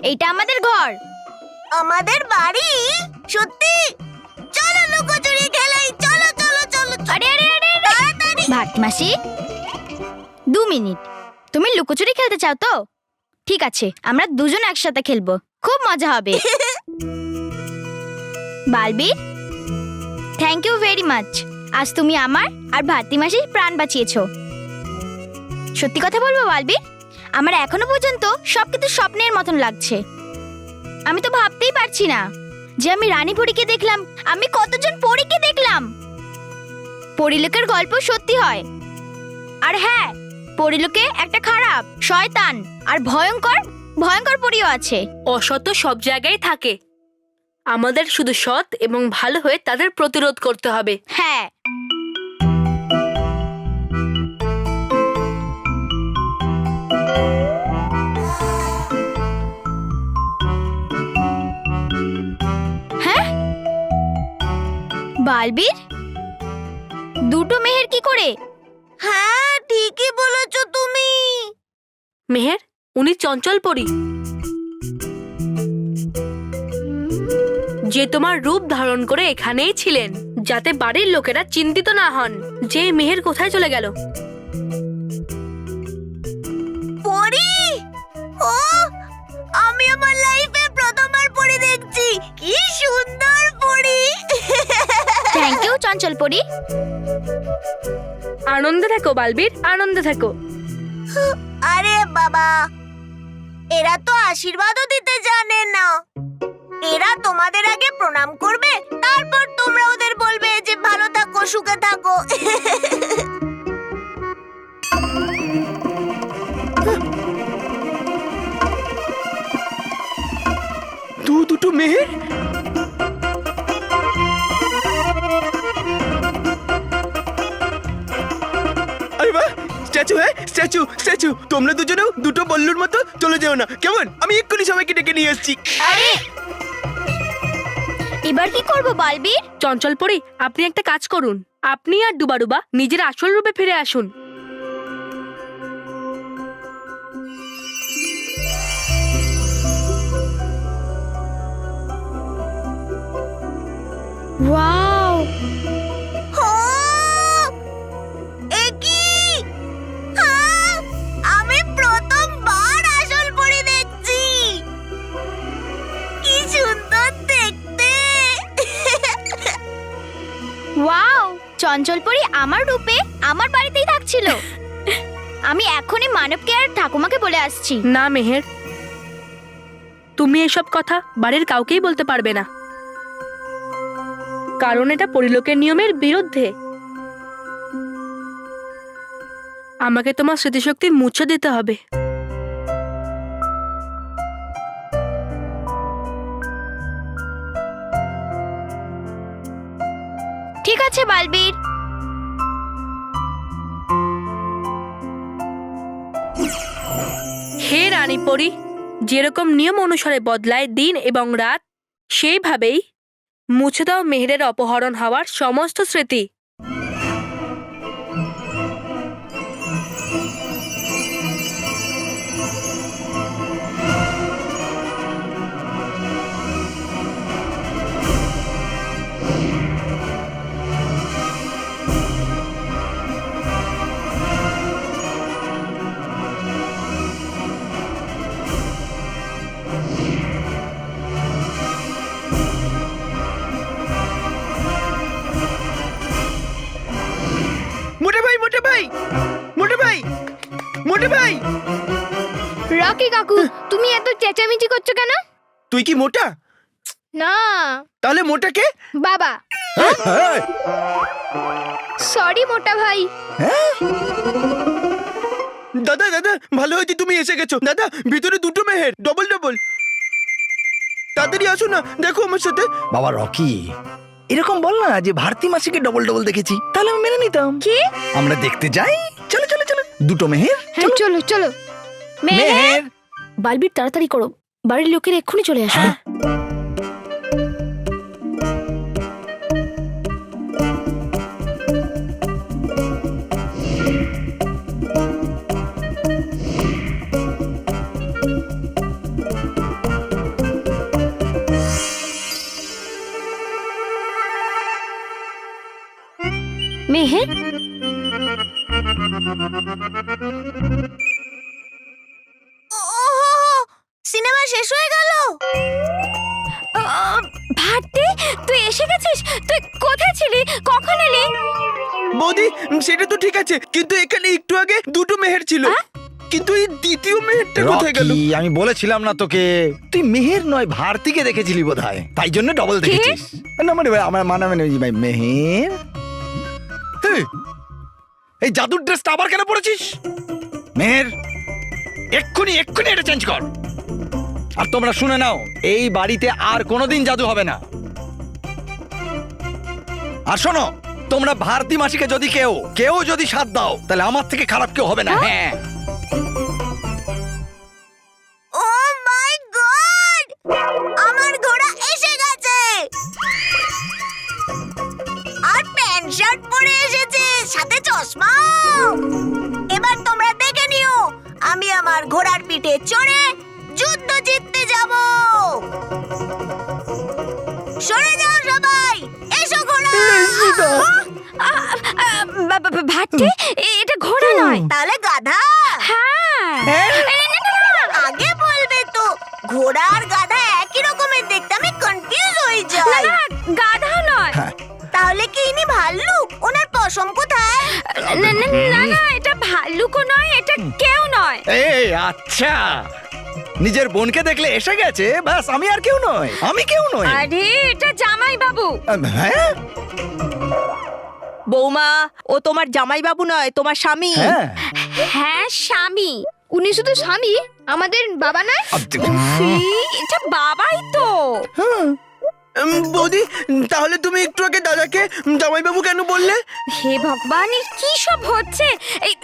এইটা আমাদের ঘর। আমাদের বাড়ি? সত্যি? চলো লুকোচুরি খেলাই, চলো চলো চলো। আরে আরে আরে তাড়াতাড়ি। ভাটি মাসি, 2 মিনিট। তুমি লুকোচুরি খেলতে চাও তো? ঠিক আছে, আমরা দুজন একসাথে খেলবো, খুব মজা হবে। বালবি, থ্যাংক ইউ ভেরি মাচ। আজ তুমি আমার আর ভাতি মাসির প্রাণ বাঁচিয়েছো। সত্যি কথা বলবো বালবি, আমার এখনো পর্যন্ত সবকিছু স্বপ্নের মতন লাগছে। আমি তো ভাবতেই পারছি না যে আমি রানী পরীকে দেখলাম, আমি কতজন পরীকে দেখলাম। পরিলোকের গল্প সত্যি হয়। আর হ্যাঁ, পরিলোকে একটা খারাপ, শয়তান আর ভয়ঙ্কর ভয়ঙ্কর পরীও আছে। অসৎ সব জায়গায় থাকে, আমাদের শুধু সৎ এবং ভালো হয়ে তাদের প্রতিরোধ করতে হবে। হ্যাঁ, হ্যাঁ, বালবীর দুটো মেহের কি করে? হ্যাঁ, ঠিকই বলেছো তুমি। মেহের, উনি চঞ্চল পরী, যে তোমার রূপ ধারণ করে এখানেই ছিলেন, যাতে বাড়ির লোকেরা চিন্তিত না হন যে মেহের কোথায় চলে গেল। পরি? ও, আমি আমার লাইফে প্রথমবার পরি দেখছি। কি সুন্দর পরি। থ্যাংক ইউ চঞ্চল পরী। আনন্দে থাকো বালবীর, আনন্দে থাকো। আরে বাবা, এরা তো আশীর্বাদও দিতে জানে না। এরা তোমাদের আগে প্রণাম করবে, তারপর তোমরা ওদের বলবে যে ভালো থাকো, সুখে থাকো। দুটো মেহের? আরে বাহ, স্ট্যাচু, হ্যাঁ স্ট্যাচু স্ট্যাচু। তোমরা দুজনেও দুটো বল্লুর মতো চলে যেও না, কেমন? আমি এক্ষুনি সবাইকে ডেকে নিয়ে আসছি। আরে এবার কি করব বালবীর? চঞ্চল পরী, আপনি একটা কাজ করুন, আপনি আর ডুবাডুবা নিজের আসল রূপে ফিরে আসুন। ওয়াও, ও, এ কি? হ্যাঁ, আমি প্রথমবার আসল পরি দেখছি। কি সুন্দর দেখতে। ওয়াও, চঞ্চল পরী আমার রূপে আমার বাড়িতেই থাকছিল। আমি এখনই মানবকে আর ঠাকুমাকে বলে আসছি। না মেহের, তুমি এসব কথা বাড়ির কাউকেই বলতে পারবে না, কারণ এটা পরিলোকের নিয়মের বিরুদ্ধে। আমাকে তোমার স্মৃতিশক্তি মুছে দিতে হবে। ঠিক আছে বালবীর। হে রানী পরী, যেরকম নিয়ম অনুসারে বদলায় দিন এবং রাত, সেইভাবেই মুছে দাও মেহেরের অপহরণ হওয়ার সমস্ত স্মৃতি। মোটে ভাই, মোটে ভাই, মোটে ভাই, মোটে ভাই। রকি কাকু, তুমি এত চেঁচামেচি করছো কেন? তুই কি মোটা? না, তাহলে মোটা কে? বাবা। সরি মোটা ভাই। দাদা দাদা, ভালো হয়েছে তুমি এসে গেছো। দাদা, ভিতরে দুটো মেহের, ডবল ডবল। তাড়াতাড়ি আসো না, দেখো আমার সাথে। বাবা রকি, এরকম বল না যে ভারতী মাসিকে ডবল ডবল দেখেছি, তাহলে আমি মেনে নিতাম। কি? আমরা দেখতে যাই, চলো চলো চলো। দুটো মেহের, হ্যাঁ চলো চলো। মেহের। বালবীর, তাড়াতাড়ি করো, বাড়ির লোকের এক্ষুনি চলে আসবে। হ্যাঁ। মেহের, সিনেমা শেষ হয়ে গেল। ভারতী তুই এসে গেছিস? তুই কোথায় ছিলি? কখন এলি? বৌদি সেটা তো ঠিক আছে, কিন্তু এখানে একটু আগে দুটো মেহের ছিল, কিন্তু এই দ্বিতীয় মেহেরটা কোথায় গেল? রকি, আমি বলেছিলাম না তোকে, তুই মেহের নয় ভারতীকে দেখেছিলি বোধহয়, তাই জন্য ডবল দেখেছিস। না মানে আমার ভাই মেহের, হেই, এই জাদুর ড্রেসটা আবার কেন পরেছিস? মেহের, এক্ষুনি এটা চেঞ্জ কর। আর তোমরা শুনে নাও, এই বাড়িতে আর কোনোদিন জাদু হবে না। আর শোনো, তোমরা ভারতী মাসিকে যদি কেউ যদি সাথ দাও, তাহলে আমার থেকে খারাপ কেউ হবে না। হ্যাঁ, ও মাই গড, আমার ঘোড়া এসে গেছে আর প্যান্ট শার্ট পরে এসেছে, সাথে চশমা। এবার তোমরা দেখে নিও, আমি আমার ঘোড়ার পিঠে চড়ে যুদ্ধ জিততে যাব। সরে যাও সবাই, এসো ঘোড়া। ভারতী, এটা ঘোড়া নয়। তাহলে গাধা? হ্যাঁ, আগে বলবে তো, ঘোড়া আর গাধা একই রকমের দেখতে, আমি কনফিউজ হয়ে যাই। গাধাও নয়। তাহলে কি ইনি ভাল্লুক? ওনার পশম কোথায়? না, এটা ভাল্লুকও নয়, এটা কেউ নয়। এই আচ্ছা, নিজের বোনকে দেখলে এসে গেছে, ব্যাস, আমি আর কেউ নয়, আমি কেউ নই। আরে এটা জামাই বাবু। হ্যাঁ বৌমা, ও তোমার জামাইবাবু নয়, তোমার স্বামী। হ্যাঁ, হ্যাঁ স্বামী। উনি শুধু স্বামী, আমাদের বাবা নয়। এটা বাবাই তো। বৌদি তাহলে তুমি একটু আগে দাদাকে জামাইবাবু কেন বললে? হে ভগবান, এর কি সব হচ্ছে? এই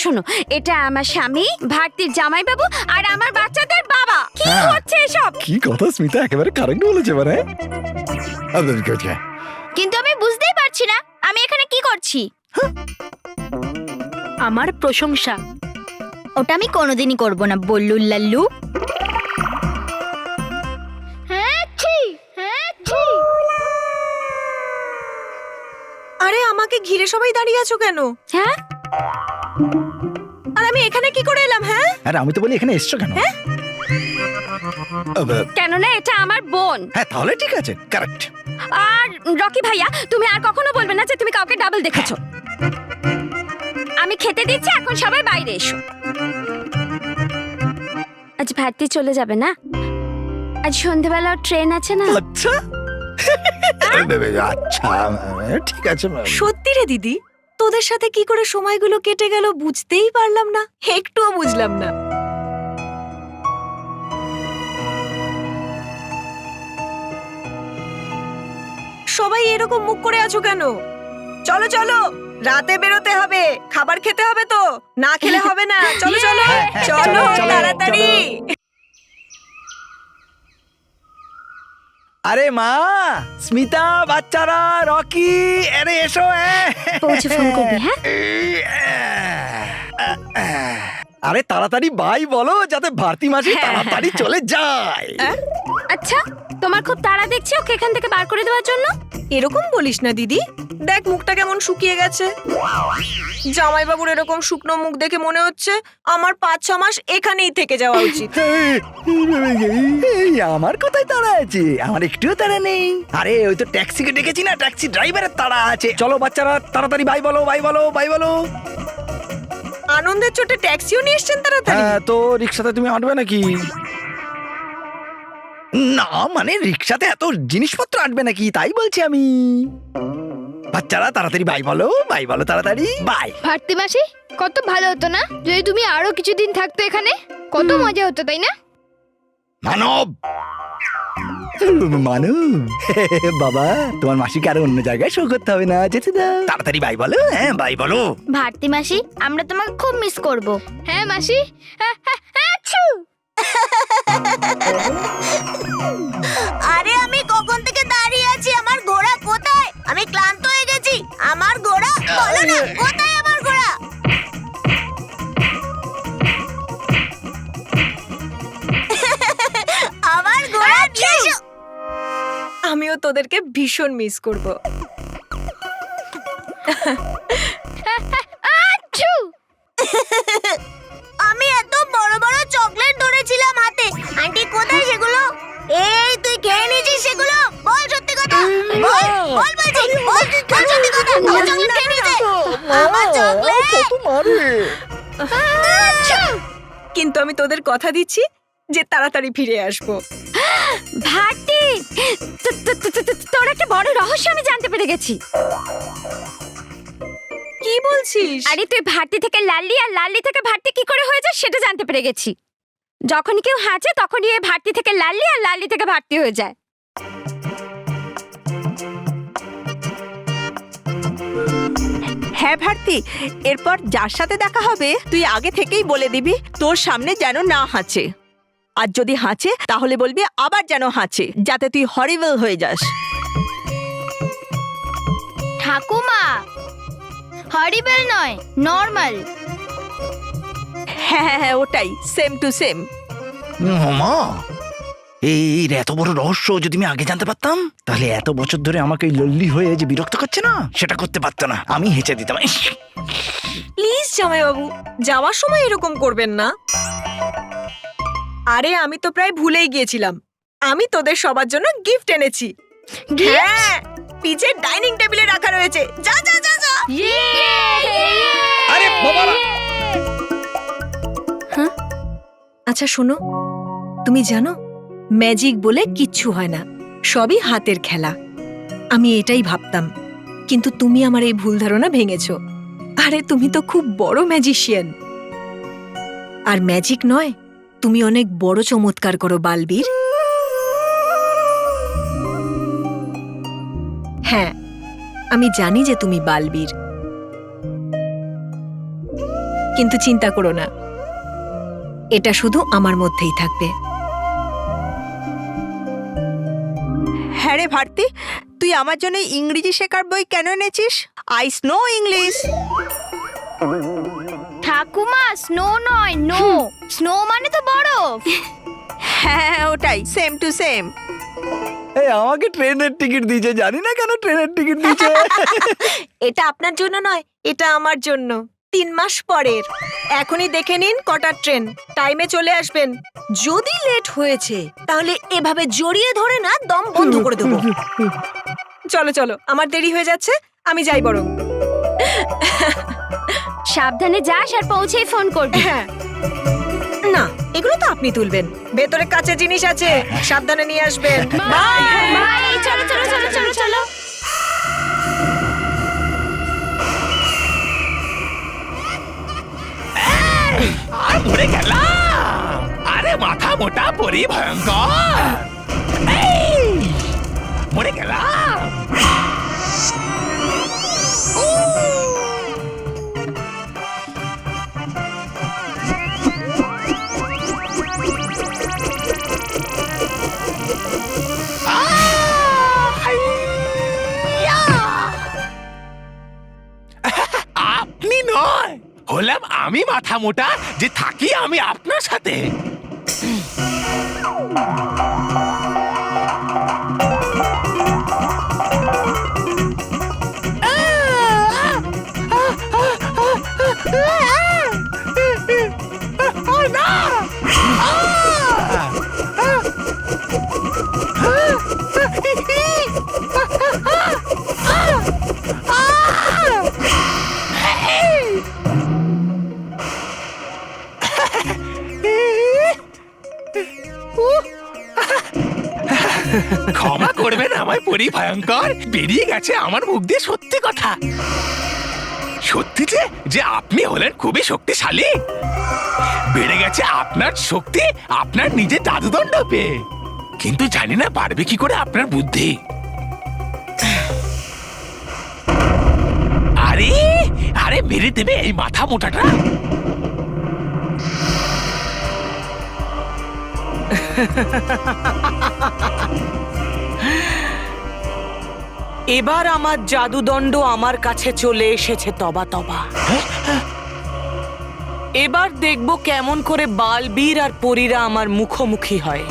শোনো, এটা আমার স্বামী, ভারতীর জামাই বাবু, আর আমার বাচ্চাদের বাবা। কি হ্যাঁ। হচ্ছে এসব? কি কথা স্মিতা একেবারে কারেক্ট বলেছে মানে। কিন্তু আমি বুঝতেই পারছি না আমি এখানে কি করছি। আমার প্রশংসা। ওটা আমি কোনোদিনই করব না, বল্লু লাল্লু। আরে আমাকে ঘিরে সবাই দাঁড়িয়ে আছো কেন? হ্যাঁ, আর আমি এখানে কি করে এলাম? হ্যাঁ, আরে আমি তো বলি এখানে এসছো কেন? কেননা এটা আমার বোন। হ্যাঁ তাহলে ঠিক আছে, কারেক্ট। আর রকি ভাইয়া, তুমি আর কখনো বলবে না যে তুমি কাউকে ডাবল দেখেছো। আমি খেতে দিচ্ছি, এখন সবাই বাইরে এসো। আজ ভারতী চলে যাবে না? আজ সন্ধ্যেবেলা ট্রেন আছে না? আচ্ছা আচ্ছা, ঠিক আছে। সত্যি রে দিদি, তোদের সাথে কি করে সময়গুলো কেটে গেল বুঝতেই পারলাম না, একটুও বুঝলাম না। সবাই এরকম মুখ করে আছো কেন? চলো চলো, রাতে বেরোতে হবে, খাবার খেতে হবে তো, না খেলে হবে না। চলো চলো চলো তাড়াতাড়ি। আরে মা, স্মিতা, বাচ্চারা, রকি, আরে এসো। পৌঁছে ফোন করবি, হ্যাঁ? আরে তাড়াতাড়ি বাই বলো, যাতে ভারতী মাসি তাড়াতাড়ি চলে যায়। আচ্ছা, তোমার খুব তাড়া দেখছি ওকে এখান থেকে বার করে দেওয়ার জন্য। এরকম বলিস না দিদি, দেখ মুখটা কেমন শুকিয়ে গেছে। জামাইবাবুর এরকম শুকনো মুখ দেখে মনে হচ্ছে আমার 5-6 মাস এখানেই থেকে যাওয়া উচিত। এই আমার কোথায় তাড়া আছে? আমার একটুও তাড়া নেই। আরে ওই তো ট্যাক্সিকে ডেকেছি না, ট্যাক্সি ড্রাইভারের তাড়া আছে। চলো বাচ্চারা, তাড়াতাড়ি বাই বলো, বাই বলো, বাই বলো। আনন্দের চোটে ট্যাক্সিও নিয়ে এসছেন তাড়াতাড়ি? হ্যাঁ, তো রিক্সাতে তুমি আঁটবে নাকি? না মানে রিক্সাতে এত জিনিসপত্র আঁটবে নাকি, তাই বলছি আমি। বাচ্চারা তাড়াতাড়ি বাই বলো, বাই বলো, তাড়াতাড়ি বাই। ভারতী মাসি, কত ভালো হতো না যদি তুমি আরো কিছুদিন থাকতো এখানে? কত মজা হতো, তাই না? মানব, মানব বাবা, তোমার মাসিকে আরো অন্য জায়গায় শো করতে হবে না, যেতে দাও। তাড়াতাড়ি বাই বলো, হ্যাঁ বাই বলো। ভারতী মাসি, আমরা তোমাকে খুব মিস করব। হ্যাঁ মাসি। আরে আমি কখন থেকে দাঁড়িয়ে আছি, আমার ঘোড়া কোথায়? আমি ক্লান্ত হয়ে গেছি। আমার ঘোড়া, বলো না কোথায় আমার ঘোড়া? আমার ঘোড়া নিয়ে এসো। আমিও তোদেরকে ভীষণ মিস করব। আচ্ছু! আমি এত বড় বড় চকলেট ধরেছিলাম হাতে। আন্টি কোথায় সেগুলো? এই তুই খেয়ে নিয়েছিস সেগুলো? বল সত্যি কথা। বল বল বলছি। বল বল সত্যি কথা। আমার চকলেট খেয়ে নিয়েছে। আমার চকলেট। আচ্ছু! কিন্তু আমি তোদের কথা দিচ্ছি যে তাড়াতাড়ি ফিরে আসবো। ভারতী, তোর একটা বড় রহস্য আমি জানতে পেরে গেছি। কি বলছিস? আরে তুই ভারতী থেকে লাল্লি আর লাল্লি থেকে ভারতী কি করে হয়ে যায় সেটা জানতে পেরে গেছি। যখনই কেউ হাঁচে তখনই এই ভারতী থেকে লাল্লি আর লাল্লি থেকে ভারতী হয়ে যায়। হ্যাঁ ভারতী, এরপর যার সাথে দেখা হবে তুই আগে থেকেই বলে দিবি তোর সামনে যেন না হাঁচে, আর যদি হাঁচে তাহলে বলবি আবার যেন হাঁচে, যাতে তুই হরিবল হয়ে যাস। ঠাকুমা, হরিবেল নয়, নর্মাল। হ্যাঁ হ্যাঁ হ্যাঁ, ওটাই, সেম টু সেম। মা, এই এত বড় রহস্য যদি আমি আগে জানতে পারতাম, তাহলে এত বছর ধরে আমাকে এই লল্লি হয়ে যে বিরক্ত করছে না, সেটা করতে পারতো না। আমি হেঁচে দিতাম। ইস! প্লিজ জামাইবাবু, যাওয়ার সময় এরকম করবেন না। আরে আমি তো প্রায় ভুলেই গিয়েছিলাম, আমি তোদের সবার জন্য গিফট এনেছি। হ্যাঁ, পিছের ডাইনিং টেবিলে রাখা রয়েছে। যা যা যা যা। আরে বাবারা! আচ্ছা শোনো, তুমি জানো ম্যাজিক বলে কিচ্ছু হয় না, সবই হাতের খেলা। আমি এটাই ভাবতাম, কিন্তু তুমি আমার এই ভুল ধারণা ভেঙেছো। আরে তুমি তো খুব বড় ম্যাজিশিয়ান। আর ম্যাজিক নয়, তুমি অনেক বড় চমৎকার করো বালবীর। হ্যাঁ, আমি জানি যে তুমি বালবীর, কিন্তু চিন্তা করো না, এটা শুধু আমার মধ্যেই থাকবে। হ্যাঁ রে ভারতী, তুই আমার জন্য ইংরেজি শেখার বই কেন এনেছিস? I snow English. ঠাকুমা, স্নো নয়, নো। স্নো মানে তো বরফ। হ্যাঁ ওটাই, সেম টু সেম। এই আমাকে ট্রেনের টিকিট দিয়েছে, জানি না কেন ট্রেনের টিকিট দিয়েছে। এটা আপনার জন্য নয়, এটা আমার জন্য। 3 মাস পরের। এখনই দেখে নিন কটার ট্রেন, টাইমে চলে আসবেন। যদি লেট হয়েছে তাহলে এভাবে জড়িয়ে ধরে না দম বন্ধ করে দেবো। চলো চলো, আমার দেরি হয়ে যাচ্ছে, আমি যাই বরং। সাবধানে যাস আর পৌঁছেই ফোন করবি। হ্যাঁ, না এগুলো তো আপনি তুলবেন, ভেতরে কাছে জিনিস আছে, সাবধানে নিয়ে আসবেন। বাই। বাই, চলো চলো চলো চলো চলো। আর মরে গেলাম। আরে মাথা মোটা পরি ভয়ঙ্কর। এই, মরে গেলাম। আপনি নয়, হলাম আমি মাথা মোটা যে থাকি আমি আপনার সাথে। ক্ষমা করবেন আমায় পরি ভয়ঙ্কর, বেরিয়ে গেছে আমার মুখ দিয়ে সত্যি কথা। সত্যি যে আপনি হলেন খুবই শক্তিশালী। বেড়ে গেছে আপনার শক্তি আপনার নিজের জাদুদণ্ড পেয়ে, কিন্তু জানি না পারবে কি করে আপনার বুদ্ধি। আরে আরে মেরে দেবে এই মাথা মোটাটা। এবার আমার জাদুদণ্ড আমার কাছে চলে এসেছে তবা তবা। এবার দেখব কেমন করে বালবীর আর পরীরা আমার মুখোমুখি হয়।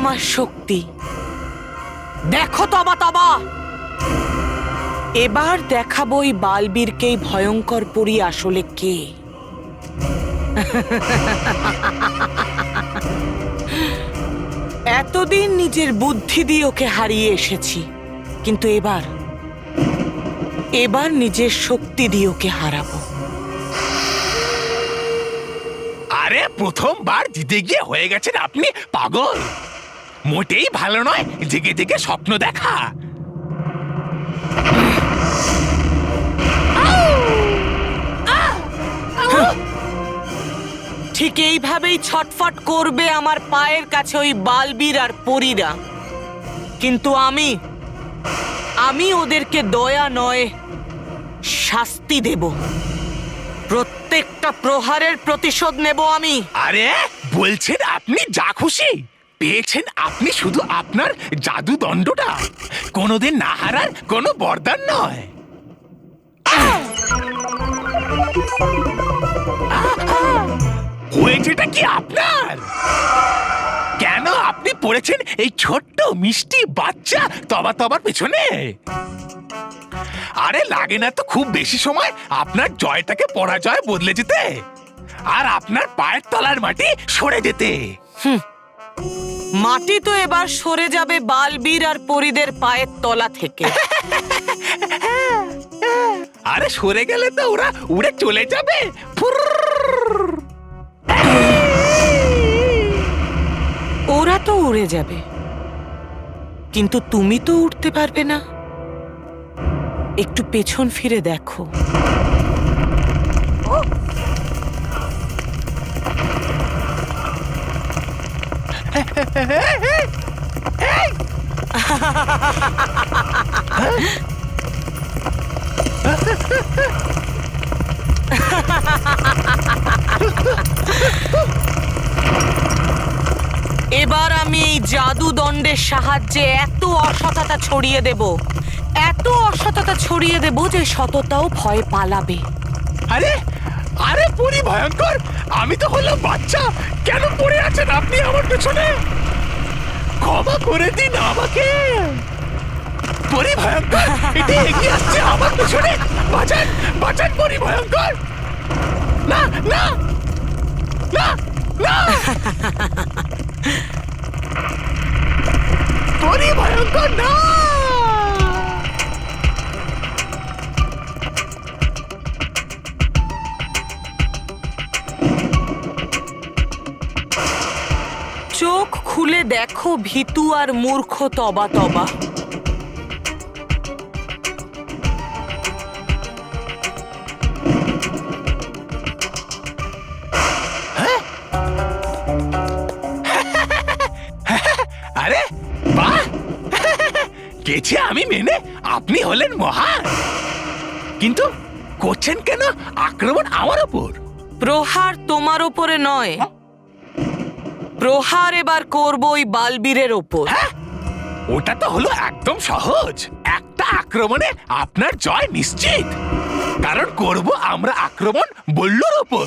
আমার শক্তি। দেখো তবা তবা, এবার দেখাবো ওই বালবীরকেই ভয়ঙ্কর পরী আসলে কে। এতদিন নিজের বুদ্ধি দিয়ে ওকে হারিয়ে এসেছি, কিন্তু এবার নিজের শক্তি দিয়ে ওকে হারাবো। আরে প্রথমবার জিতে গিয়ে হয়ে গেছেন আপনি পাগল। মোটেই ভালো নয় জেগে জেগে স্বপ্ন দেখা। ঠিক এইভাবেই ছটফট করবে আমার পায়ের কাছে ওই বালবীর আর পরীরা, কিন্তু আমি ওদেরকে দয়া নয় শাস্তি দেব। প্রত্যেকটা প্রহারের প্রতিশোধ নেব আমি। আরে বলছেন আপনি যা খুশি পেয়েছেন, আপনি শুধু আপনার জাদু দণ্ডটা, কোনোদিন না হারার কোনো বরদান নয়। হয়েছেটা কি আপনার? কেন আপনি পড়েছেন এই ছোট্ট মিষ্টি বাচ্চা তবা তবার পেছনে? আরে লাগে না তো খুব বেশি সময় আপনার জয়টাকে পরাজয় বদলে যেতে, আর আপনার পায়ের তলার মাটি সরে যেতে। মাটি তো এবার সরে যাবে বালবীর আর পরীদের পায়ের তলা থেকে। আরে সরে গেলে তো ওরা উড়ে চলে যাবে। ওরা তো উড়ে যাবে, কিন্তু তুমি তো উঠতে পারবে না। একটু পেছন ফিরে দেখো। এবার আমি এই জাদু দণ্ডের সাহায্যে এত অসততা ছড়িয়ে দেব, এত অসততা ছড়িয়ে দেব যে সততাও ভয় পালাবে। আরে আরে পরি ভয়ঙ্কর, আমি তো হলাম বাচ্চা, কেন পড়ে আছেন আপনি আমার পেছনে? ক্ষমা করে দিন আমাকে। পরি ভয়ঙ্কর এটা এগিয়ে আসছে আমার পেছনে, বাঁচান বাঁচান পরি ভয়ঙ্কর। না না না না, পরি ভয়ঙ্কর না। চোখ খুলে দেখো ভীতু আর মূর্খ তবা তবা। আরে বাহ, গেছে আমি মেনে, আপনি হলেন মহান, কিন্তু করছেন কেন আক্রমণ আমার ওপর? প্রহার তোমার ওপরে নয়, প্রহার এবার করব ওই বালবীরের ওপর। ওটা তো হলো একদম সহজ, একটা আক্রমণে আপনার জয় নিশ্চিত, কারণ করব আমরা আক্রমণ বল্লুর ওপর।